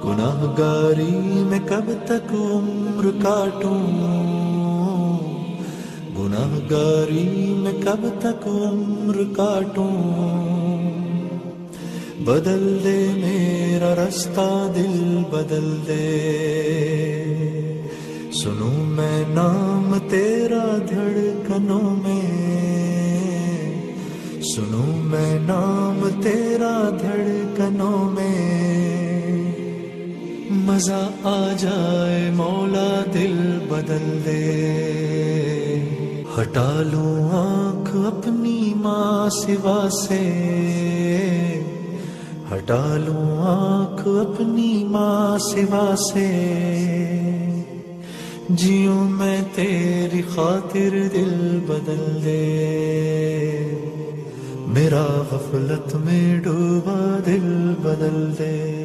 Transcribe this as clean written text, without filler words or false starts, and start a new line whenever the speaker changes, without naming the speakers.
گناہگاری میں کب تک عمر کاٹوں، گناہگاری میں کب تک عمر کاٹوں، بدل دے میرا رستہ دل بدل دے، سنوں میں نام تیرا دھڑکنوں میں، سنوں میں نام تیرا دھڑکنوں میں، مزہ آ جائے مولا دل بدل دے، ہٹا لوں آنکھ اپنی ماں سوا سے، ہٹا لوں آنکھ اپنی ماں سوا سے، جیوں میں تیری خاطر دل بدل دے، میرا غفلت میں ڈوبا دل بدل دے۔